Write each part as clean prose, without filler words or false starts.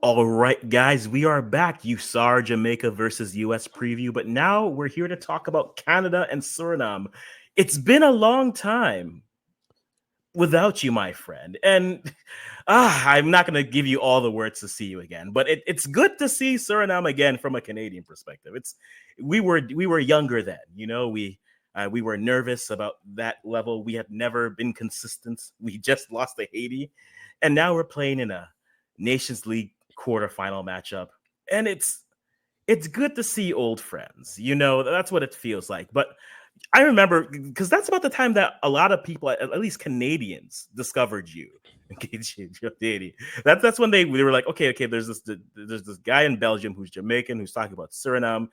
All right, guys, we are back. USAR Jamaica versus US preview, but now we're here to talk about Canada and Suriname. It's been a long time without you, my friend. And I'm not going to give you all the words to see you again, but it's good to see Suriname again from a Canadian perspective. We were younger then, we were nervous about that level. We had never been consistent. We just lost to Haiti, and now we're playing in a Nations League quarterfinal matchup, and it's good to see old friends. That's what it feels like. But I remember because that's about the time that a lot of people, at least Canadians, discovered you. That's when they were like, okay, there's this guy in Belgium who's Jamaican who's talking about Suriname.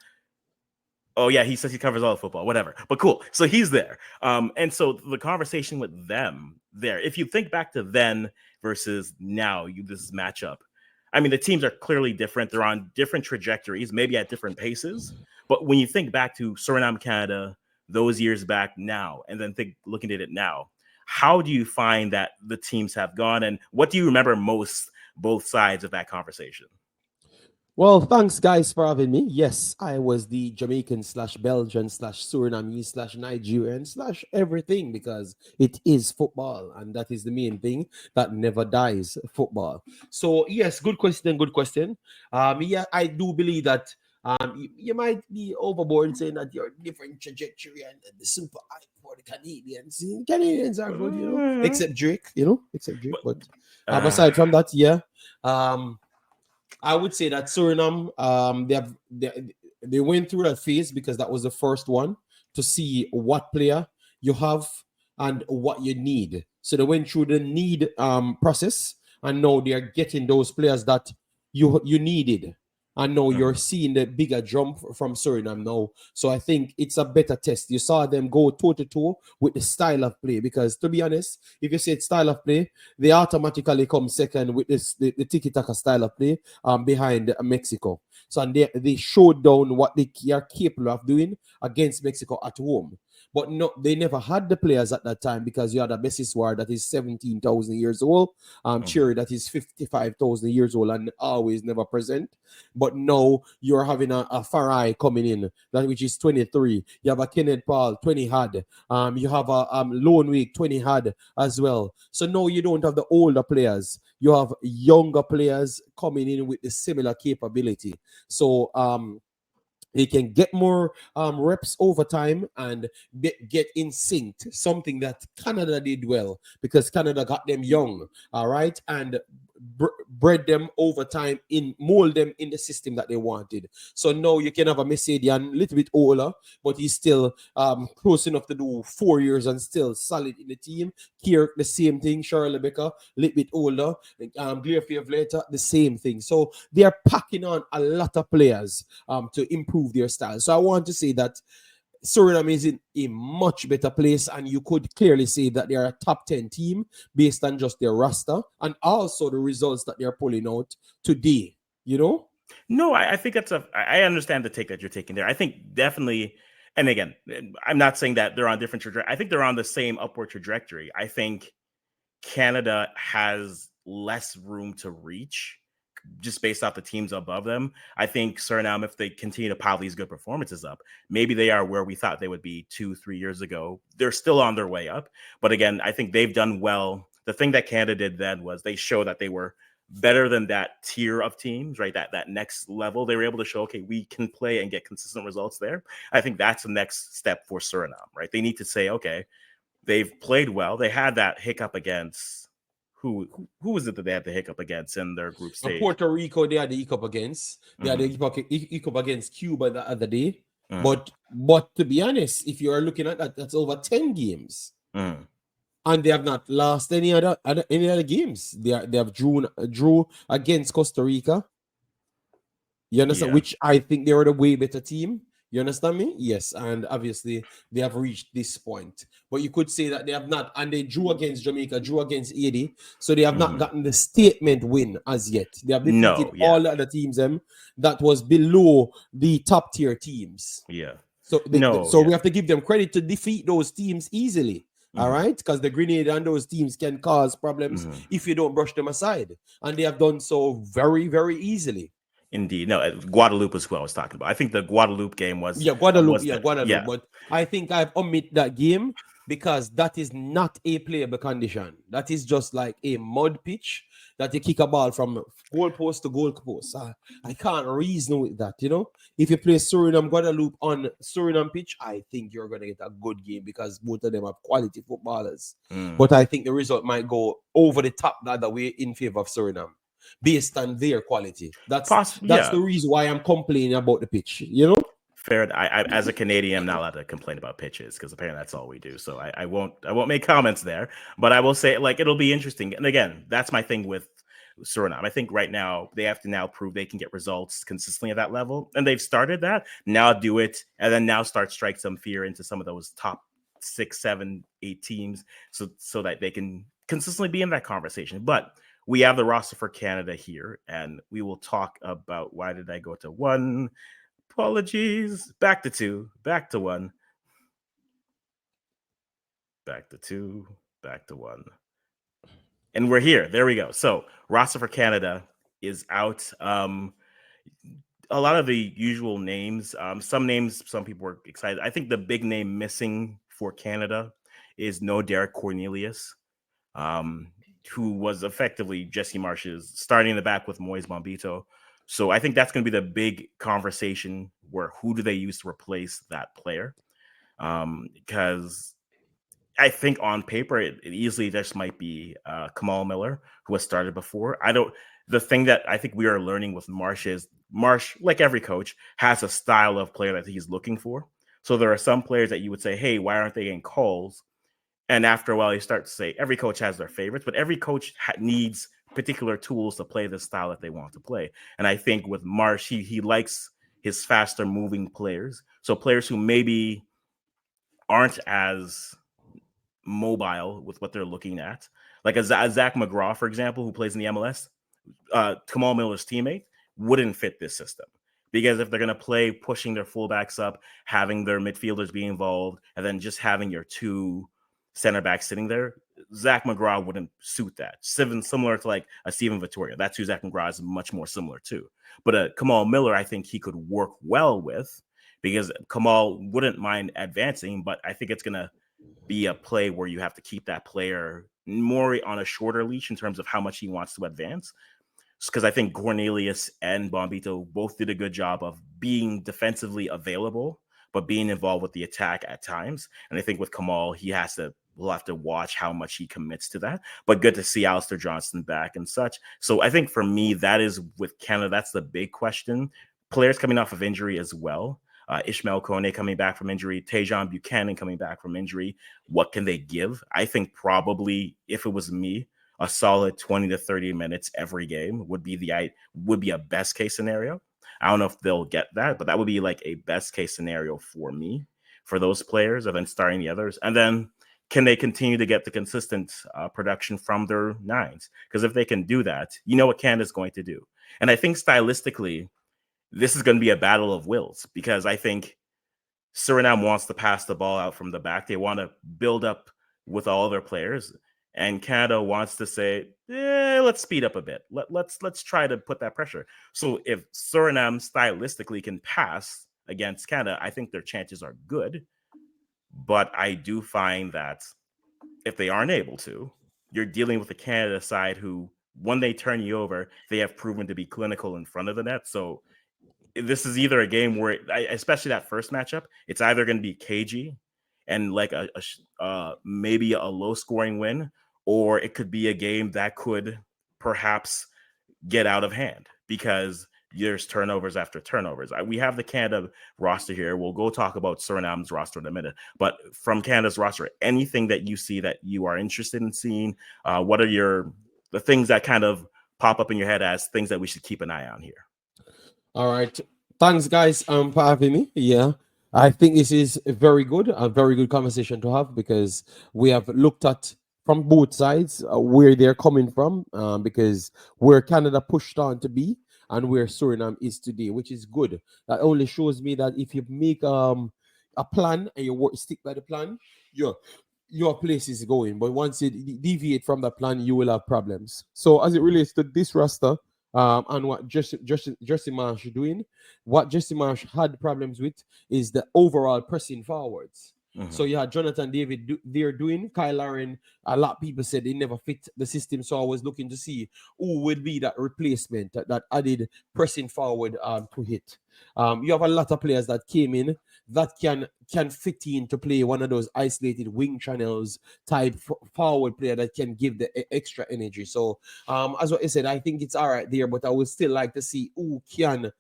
Oh yeah, he says he covers all the football, whatever. But cool, so he's there. And so the conversation with them there, if you think back to then versus now, this matchup. I mean, the teams are clearly different. They're on different trajectories, maybe at different paces. But when you think back to Suriname, Canada, those years back now, and then looking at it now, how do you find that the teams have gone, and what do you remember most, both sides of that conversation? Well, thanks, guys, for having me. Yes, I was the Jamaican / Belgian / Surinamese / Nigerian / everything, because it is football, and that is the main thing that never dies, football. So, yes, good question, good question. Yeah, I do believe that you might be overboard saying that you're different trajectory and the super hype for the Canadians. Canadians are good, except Drake, except Drake. But aside from that, yeah. I would say that Suriname, they went through that phase because that was the first one to see what player you have and what you need. So they went through the need process, and now they are getting those players that you needed. And now you're seeing the bigger jump from Suriname now. So I think it's a better test. You saw them go toe-to-toe with the style of play, because to be honest, if you say it's style of play, they automatically come second with the tiki-taka style of play behind Mexico. So and they showed down what they are capable of doing against Mexico at home. But no, they never had the players at that time, because you had a Bessiswar that is 17,000 years old, Cherry that is 55,000 years old and always never present. But now you're having a Farai coming in, that which is 23. You have a Kenneth Paul, 20 had. You have a Lone Week, 20 had as well. So now you don't have the older players. You have younger players coming in with the similar capability. So they can get more reps over time and get in sync. Something that Canada did well, because Canada got them young, all right, and bred them over time, mold them in the system that they wanted. So now you can have a Messidian, a little bit older, but he's still close enough to do 4 years and still solid in the team. Kirk, the same thing. Charlie Becker, a little bit older. Glearfield later, the same thing. So they are packing on a lot of players to improve their style. So I want to say that Suriname is in a much better place, and you could clearly say that they are a top 10 team based on just their roster and also the results that they're pulling out today, No, I think I understand the take that you're taking there. I think definitely, and again, I'm not saying that they're on different trajectory. I think they're on the same upward trajectory. I think Canada has less room to reach just based off the teams above them. I think Suriname, if they continue to pile these good performances up, maybe they are where we thought they would be 2-3 years ago. They're still on their way up. But again, I think they've done well. The thing that Canada did then was they showed that they were better than that tier of teams, right? That next level. They were able to show, okay, we can play and get consistent results there. I think that's the next step for Suriname, right? They need to say, okay, they've played well. They had that hiccup against who was it that they had the hiccup against in their group stage? Puerto Rico, they had the hiccup against. They had the hiccup against Cuba the other day. But to be honest, if you are looking at that, that's over 10 games. And they have not lost any other games. They have drew against Costa Rica. You understand? Yeah. Which I think they were the way better team. You understand me? Yes. And obviously, they have reached this point. But you could say that they have not. And they drew against Jamaica, drew against Haiti. So they have not gotten the statement win as yet. They have defeated all the other teams that was below the top tier teams. Yeah. So we have to give them credit to defeat those teams easily. All right, because the Grenada and those teams can cause problems if you don't brush them aside, and they have done so very, very easily. Indeed. No, Guadeloupe is who I was talking about. I think the Guadeloupe game was Guadeloupe. But I think I've omit that game because that is not a playable condition. That is just like a mud pitch that you kick a ball from goal post to goal post. I can't reason with that, you know. If you play Suriname Guadeloupe on Suriname pitch, I think you're gonna get a good game because both of them have quality footballers. But I think the result might go over the top the other way in favor of Suriname, based on their quality. That's the reason why I'm complaining about the pitch, you know. Fair. I as a Canadian, I'm not allowed to complain about pitches because apparently that's all we do. So I won't make comments there. But I will say, like, it'll be interesting. And again, that's my thing with Suriname. I think right now they have to now prove they can get results consistently at that level, and they've started that. Now do it, and then now start strike some fear into some of those top 6, 7, 8 teams, so that they can consistently be in that conversation. But we have the roster for Canada here, and we will talk about why did I go to 1. Apologies. Back to 2. Back to 1. Back to 2. Back to 1. And we're here. There we go. So roster for Canada is out. A lot of the usual names. Some names, some people were excited. I think the big name missing for Canada is no Derek Cornelius, who was effectively Jesse Marsh's starting in the back with Moise Bombito. So I think that's going to be the big conversation where who do they use to replace that player? Because I think on paper, it easily just might be Kamal Miller, who has started before. The thing that I think we are learning with Marsh is Marsh, like every coach, has a style of player that he's looking for. So there are some players that you would say, hey, why aren't they getting calls? And after a while, you start to say every coach has their favorites, but every coach needs particular tools to play the style that they want to play. And I think with Marsh, he likes his faster moving players. So players who maybe aren't as mobile with what they're looking at, like a Zach McGraw, for example, who plays in the MLS. Kamal Miller's teammate wouldn't fit this system, because if they're going to play pushing their fullbacks up, having their midfielders be involved, and then just having your 2 center backs sitting there, Zach McGraw wouldn't suit that. Similar to like a Steven Vittoria. That's who Zach McGraw is much more similar to. But Kamal Miller, I think he could work well with, because Kamal wouldn't mind advancing, but I think it's going to be a play where you have to keep that player more on a shorter leash in terms of how much he wants to advance. Because I think Cornelius and Bombito both did a good job of being defensively available, but being involved with the attack at times. And I think with Kamal, we'll have to watch how much he commits to that. But good to see Alistair Johnston back and such. So I think for me, that is with Canada, that's the big question. Players coming off of injury as well. Ishmael Kone coming back from injury, Tejan Buchanan coming back from injury. What can they give? I think probably, if it was me, a solid 20 to 30 minutes every game would be a best case scenario. I don't know if they'll get that, but that would be like a best case scenario for me, for those players, and then starting the others. And then can they continue to get the consistent production from their 9s? Because if they can do that, you know what Canada's going to do. And I think stylistically, this is going to be a battle of wills, because I think Suriname wants to pass the ball out from the back. They want to build up with all their players. And Canada wants to say, let's speed up a bit. Let's try to put that pressure. So if Suriname stylistically can pass against Canada, I think their chances are good. But I do find that if they aren't able to, you're dealing with the Canada side who, when they turn you over, they have proven to be clinical in front of the net. So this is either a game where, especially that first matchup, it's either going to be cagey and like maybe a low scoring win, or it could be a game that could perhaps get out of hand because there's turnovers after turnovers. We have the Canada roster here. We'll go talk about Suriname's roster in a minute. But from Canada's roster, anything that you see that you are interested in seeing, what are the things that kind of pop up in your head as things that we should keep an eye on here? All right. Thanks, guys, for having me. Yeah. I think this is a very good conversation to have, because we have looked at from both sides where they're coming from, because where Canada pushed on to be and where Suriname is today, which is good. That only shows me that if you make a plan and you stick by the plan, your place is going, but once you deviate from the plan, you will have problems. So as it relates to this roster, and what Jesse Marsh doing, what Jesse Marsh had problems with is the overall pressing forwards. So you had Jonathan David there doing Kyle Lauren. A lot of people said they never fit the system, so I was looking to see who would be that replacement that added pressing forward to hit. You have a lot of players that came in that can fit in to play one of those isolated wing channels type forward player that can give the extra energy. So as what I said, I think it's all right there, but I would still like to see who can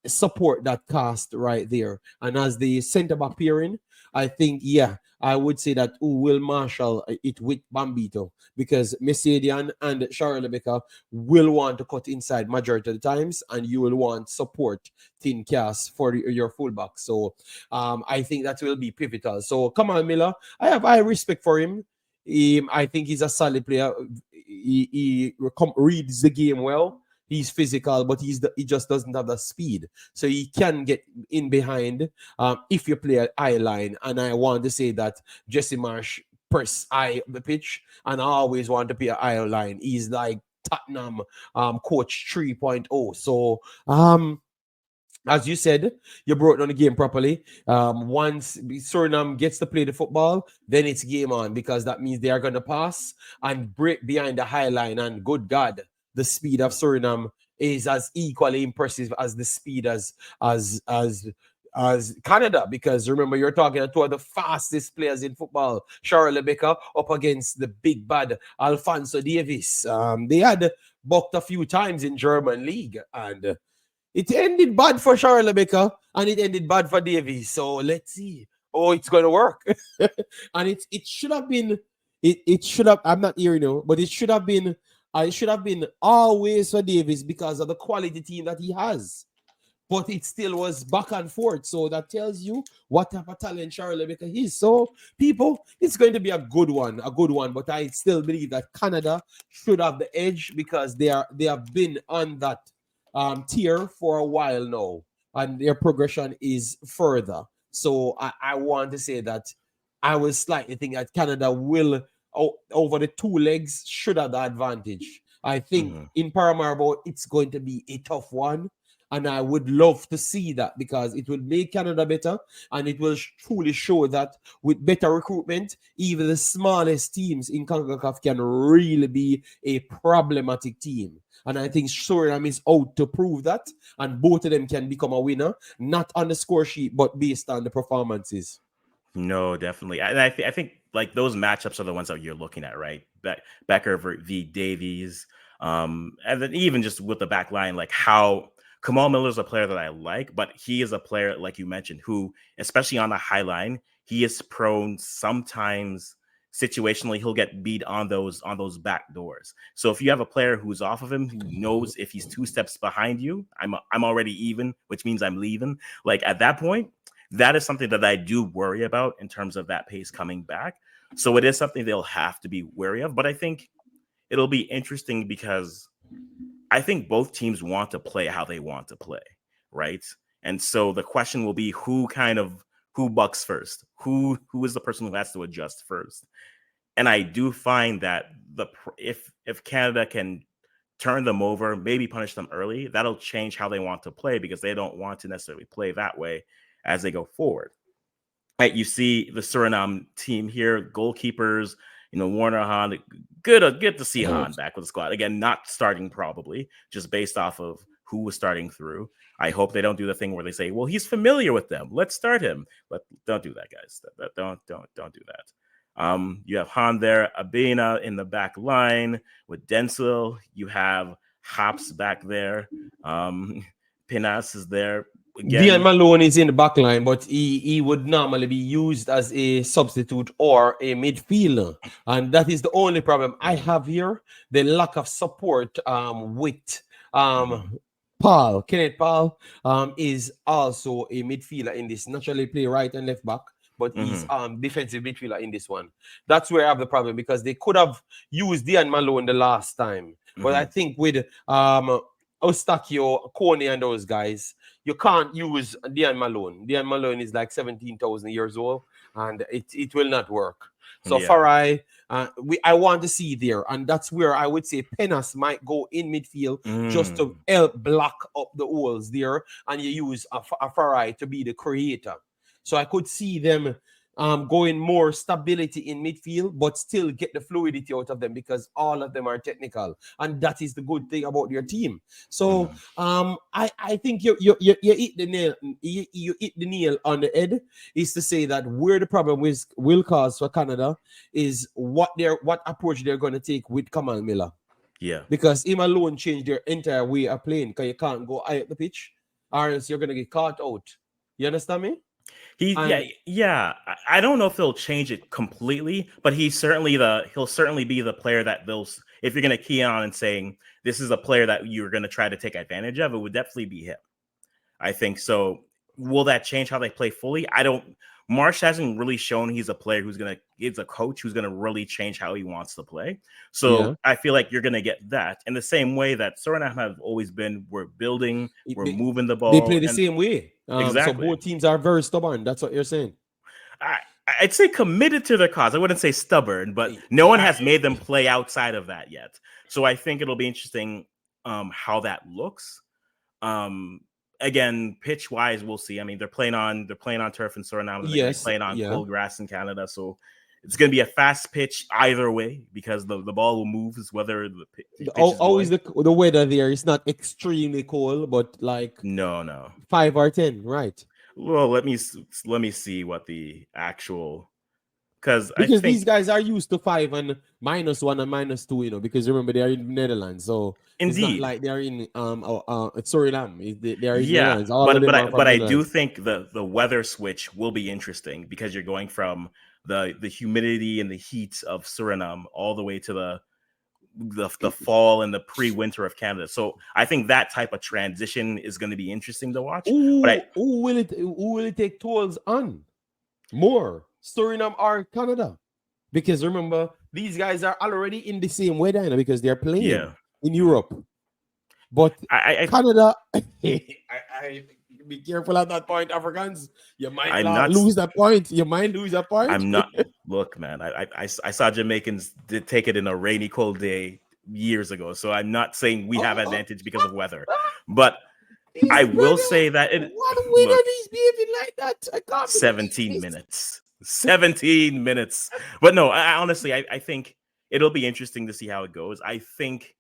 support that cast right there. And as the center back pairing, I think, yeah, I would say that who will marshal it with Bambito, because Messidian and Charles Rebecca will want to cut inside majority of the times, and you will want support thin cast for your fullback. So I think that will be pivotal. So come on, Miller. I have high respect for him. I think he's a solid player. He reads the game well. He's physical, but he just doesn't have the speed. So he can get in behind if you play an eye line. And I want to say that Jesse Marsh press eye the pitch, and I always want to play an eye line. He's like Tottenham coach 3.0. So as you said, you brought down the game properly. Once Suriname gets to play the football, then it's game on, because that means they are going to pass and break behind the high line. And good God, the speed of Suriname is as equally impressive as the speed as Canada, because remember, you're talking to two of the fastest players in football, Charles Rebecca up against the big bad Alphonso Davies. They had bucked a few times in German league, and it ended bad for Charles Rebecca and it ended bad for Davies. So let's see. Oh, it's going to work. And it should have been, it should have, I'm not here, but it should have been always for Davies because of the quality team that he has. But it still was back and forth. So that tells you what type of talent Charles Rebecca is. So, people, it's going to be a good one. But I still believe that Canada should have the edge because they have been on that tier for a while now, and their progression is further. So I want to say that I will slightly think that Canada will, over the two legs, should have the advantage. I think in Paramaribo, it's going to be a tough one. And I would love to see that because it will make Canada better, and it will truly show that with better recruitment, even the smallest teams in CONCACAF can really be a problematic team. And I think Suriname is out to prove that, and both of them can become a winner, not on the score sheet, but based on the performances. No, definitely. And I think like those matchups are the ones that you're looking at, right? Becker v. Davies. And then even just with the back line, like how Kamal Miller is a player that I like, but he is a player, like you mentioned, who, especially on the high line, he is prone sometimes situationally he'll get beat on those back doors. So if you have a player who's off of him, who knows if he's 2 steps behind you, I'm already even, which means I'm leaving. Like at that point, that is something that I do worry about in terms of that pace coming back. So it is something they'll have to be wary of. But I think it'll be interesting because I think both teams want to play how they want to play, right? And so the question will be who bucks first? Who is the person who has to adjust first? And I do find that if Canada can turn them over, maybe punish them early, that'll change how they want to play because they don't want to necessarily play that way as they go forward. Right, you see the Suriname team here, goalkeepers, Warner Hahn. Good to see Hahn back with the squad. Again, not starting probably, just based off of who was starting through. I hope they don't do the thing where they say, well, he's familiar with them, let's start him. But don't do that, guys. Don't do that. You have Hahn there, Abena in the back line with Denzel. You have Hops back there. Pinas is there. Dion Malone is in the back line, but he would normally be used as a substitute or a midfielder. And that is the only problem I have here. The lack of support with Paul. Kenneth Paul is also a midfielder in this. Naturally play right and left back, but he's defensive midfielder in this one. That's where I have the problem because they could have used Dion Malone the last time. But I think with Eustachio, Kone, and those guys, you can't use Dion Malone. Dion Malone is like 17,000 years old, and it will not work. So Yeah. Farai, I want to see there, and that's where I would say Penas might go in midfield just to help block up the holes there, and you use a Farai to be the creator. So I could see them going more stability in midfield, but still get the fluidity out of them because all of them are technical, and that is the good thing about your team. So I think you hit the nail you hit the nail on the head. Is to say that where the problem will cause for Canada is what approach they're going to take with Kamal Miller, Yeah. because him alone changed their entire way of playing. Because you can't go high up the pitch, or else you're going to get caught out. You understand me? Yeah. I don't know if they'll change it completely, but he'll certainly be the player that if you're going to key on and saying this is a player that you're going to try to take advantage of, it would definitely be him. I think so. Will that change how they play fully? I don't. Marsh hasn't really shown he's a player he's a coach who's gonna really change how he wants to play. So I feel like you're gonna get that in the same way that Suriname have always been. We're building, we're moving the ball. They play the same way. Exactly. So both teams are very stubborn. That's what you're saying. I'd say committed to their cause. I wouldn't say stubborn, but no one has made them play outside of that yet. So I think it'll be interesting how that looks. Again, pitch wise, we'll see. I mean, they're playing on turf in Suriname. They're playing on cold grass in Canada. So it's going to be a fast pitch either way because the ball will move. Is whether the pitch always the weather there is not extremely cold, but like no 5 or 10, right? Well, let me see what the actual. Because these guys are used to 5 and -1 and -2, because remember they are in the Netherlands, so it's not like they're in Suriname. They are in the Netherlands. But I do think the weather switch will be interesting because you're going from the humidity and the heat of Suriname all the way to the fall and the pre-winter of Canada. So I think that type of transition is going to be interesting to watch. Who will it take tolls on more? Suriname or Canada? Because remember, these guys are already in the same weather because they're playing in Europe. But Canada, I be careful at that point, Africans. You might lose that point. You might lose that point. I'm not. Look, man, I saw Jamaicans did take it in a rainy, cold day years ago. So I'm not saying we have advantage because of weather, but I will say that what weather is behaving like that? I can't. 17 minutes. 17 minutes. But no, honestly, I think it'll be interesting to see how it goes. I think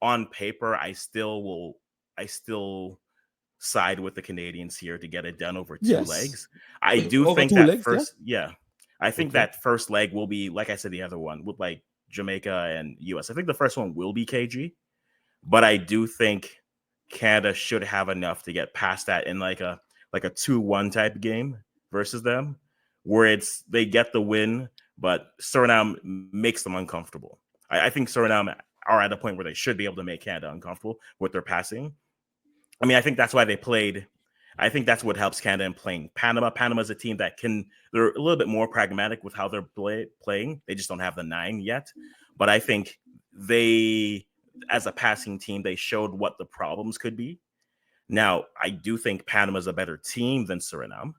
on paper, I still side with the Canadians here to get it done over 2 legs. I do think that I think that first leg will be, like I said, the other one with like Jamaica and US. I think the first one will be KG, but I do think Canada should have enough to get past that in like a 2-1 type game versus them, where they get the win, but Suriname makes them uncomfortable. I think Suriname are at a point where they should be able to make Canada uncomfortable with their passing. I mean, I think that's why they played. I think that's what helps Canada in playing Panama. Panama's a team that they're a little bit more pragmatic with how they're playing. They just don't have the 9 yet. But I think as a passing team, they showed what the problems could be. Now, I do think Panama's a better team than Suriname.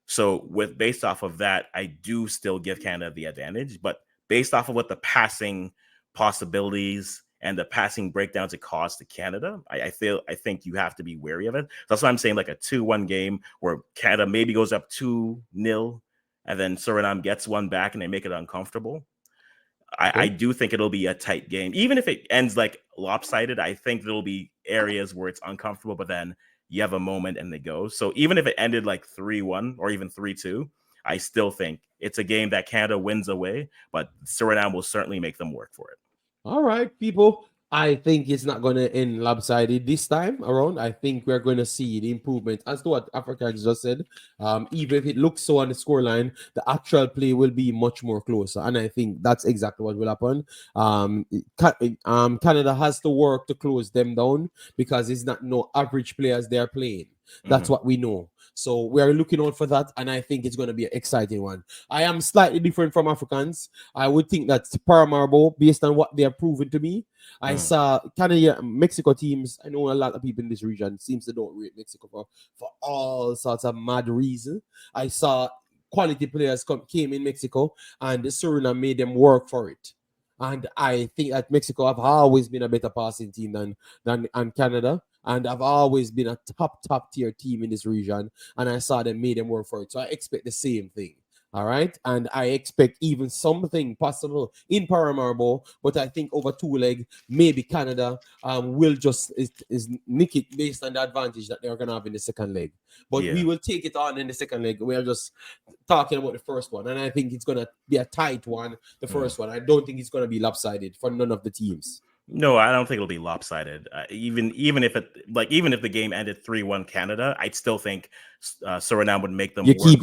So based off of that, I do still give Canada the advantage. But based off of what the passing possibilities and the passing breakdowns it caused to Canada, I think you have to be wary of it. That's why I'm saying like a 2-1 game where Canada maybe goes up 2-0 and then Suriname gets one back and they make it uncomfortable. I do think it'll be a tight game. Even if it ends like lopsided, I think there'll be areas where it's uncomfortable, but then you have a moment and they go. So even if it ended like 3-1 or even 3-2, I still think it's a game that Canada wins away, but Suriname will certainly make them work for it. All right, people. I think it's not going to end lopsided this time around. I think we're going to see the improvement as to what Africans just said. Even if it looks so on the scoreline, the actual play will be much more closer. And I think that's exactly what will happen. Canada has to work to close them down because it's not no average players they're playing. That's what we know. So we're looking out for that, and I think it's going to be an exciting one. I am slightly different from Africans. I would think that Paramaribo, based on what they have proven to me, I saw Canada, Mexico teams. I know a lot of people in this region seems to don't rate Mexico for all sorts of mad reasons. I saw quality players came in Mexico, and Suriname made them work for it. And I think that Mexico have always been a better passing team than Canada. And I've always been a top tier team in this region. And I saw them made them work for it. So I expect the same thing. All right. And I expect even something possible in Paramaribo. But I think over 2 leg, maybe Canada will just is nick it based on the advantage that they're going to have in the second leg. But we will take it on in the second leg. We are just talking about the first one. And I think it's going to be a tight one, the first one. I don't think it's going to be lopsided for none of the teams. No, I don't think it'll be lopsided. Even if the game ended 3-1 Canada, I'd still think Suriname would make them. You keep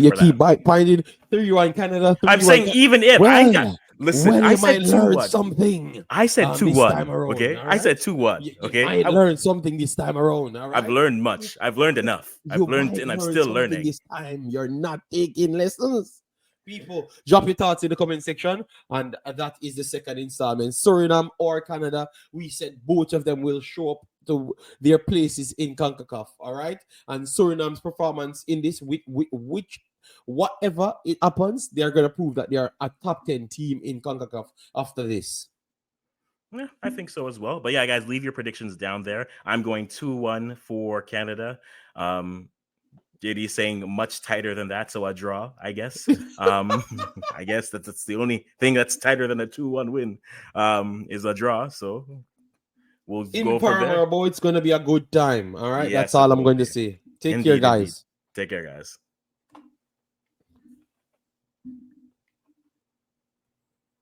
finding 3-1 Canada. 3-1 I'm saying even if I said 2-1 something. I said 2-1. Okay, right? I said 2-1. Okay, I learned something this time around. All right? I've learned much. I've learned enough. I've learned, and I'm still learning. This time you're not taking lessons. People, drop your thoughts in the comment section, and that is the second installment. Suriname or Canada, we said both of them will show up to their places in CONCACAF. All right, and Suriname's performance in this, which whatever it happens, they're gonna prove that they are a top 10 team in CONCACAF after this. Yeah, I think so as well. But yeah, guys, leave your predictions down there. I'm going 2-1 for Canada. JD saying much tighter than that, so a draw, I guess. I guess that's the only thing that's tighter than a 2-1 win is a draw. So we'll go from there. It's going to be a good time. All right, yes, that's all I'm going to say. Take care, guys. Take care, guys.